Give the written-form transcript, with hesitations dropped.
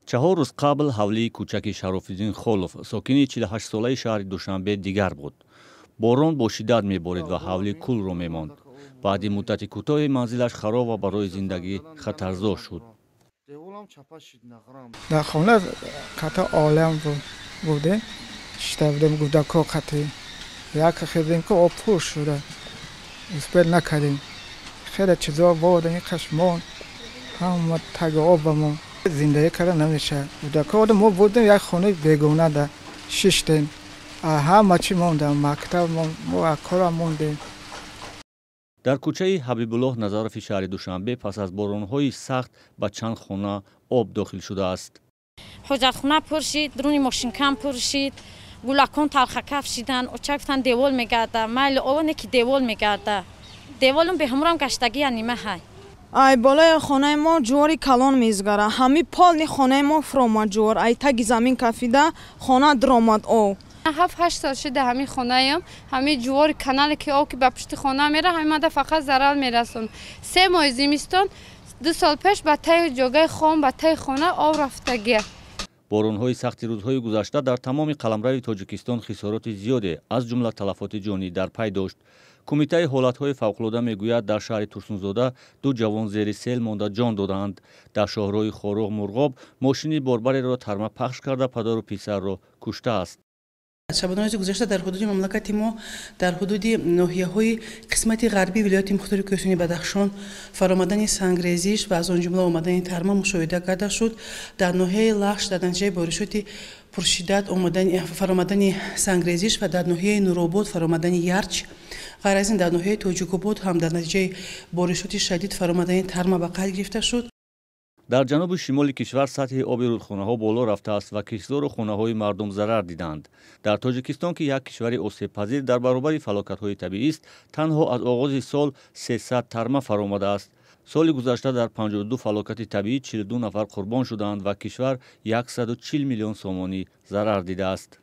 4 روز قبل حولی کوچک شراف‌الدین خولوف ساکن 48 ساله شهر دوشنبه دیگر بود. باران با شدت می‌بارید و حولی کل رو می‌ماند. بعد مدت کوتاه منزلش خراب و برای زندگی خطرزا شد. در خانه قطع عالم بوده. شتابدم گودکو قطع. یک خیلی که آب پر شده. اسپر نکردیم. خیلی چیزا بود این خشمان. هم تگ آبمون زندگی کردن نمیشه. گودکو ما بودیم یک خانه بیگانه ده. 6 تن. همه چی مونده. مکتب ما کار مونده. در کوچه حبیب الله نظرف شهر دوشنبه پس از باران‌های سخت به چند خانه آب داخل شده است. حجت خونه پر شد، درون ماشین کم پر شد، گلکان تلخ کف شدن، اوچکتن دیوال میگرده، مایل آونه که دیوال میگرده. دیوالم به همرام گشتگی نیمه های. ای بالای خانه ما جواری کلان میزگره. همی پال خانه ما فرامد جوار. ای تگ زمین کفیده خانه درآمد او. 7-8 سال شده همین خانه ایم. همین جوار کانال که آب که به پشت خانه میره همین فقط ضرر میرسون. 3 ماه زمستون 2 سال پیش به تای جگه خام به تای خانه آب رفتگی. باران‌های سخت روزهای گذشته در تمام قلمرو تاجیکستان خسارات زیادی از جمله تلفات جانی در پی داشت. کمیته حالت‌های فوق‌العاده میگوید در شهر ترسونزاده 2 جوان زیر سیل مانده جان دادند. در شهرهای خاروغ مرغاب ماشین باربری را ترمه پخش کرده پدر و پسر را کشته است. شبانه روز گذشته در حدود مملکت ما در حدود ناحیه‌های قسمت غربی ولایت مختلف کوهستانی بدخشان فرآمدن سنگریزش و از آن جمله آمدن ترمه مشاهده کرده شد. در ناحیه لخش در نتیجه بارشات پرشدت فرآمدن سنگریزش و در ناحیه نورآباد فرآمدن یرچ. غیر از این در ناحیه تاجیک‌آباد هم در نتیجه بارشات شدید فرآمدن ترمه به قید گرفته شد. در جنوب شمال کشور سطح آب رودخانه‌ها بالا رفته است و کشتزار و خانه‌های مردم ضرر دیدند. در تاجیکستان که یک کشور آسیب‌پذیر در برابر فلاکت‌های طبیعی است، تنها از آغاز سال 300 ترمه فرآمده است. سال گذشته در 52 فلاکت طبیعی 42 نفر قربان شدند و کشور 140 میلیون سومانی ضرر دیده است.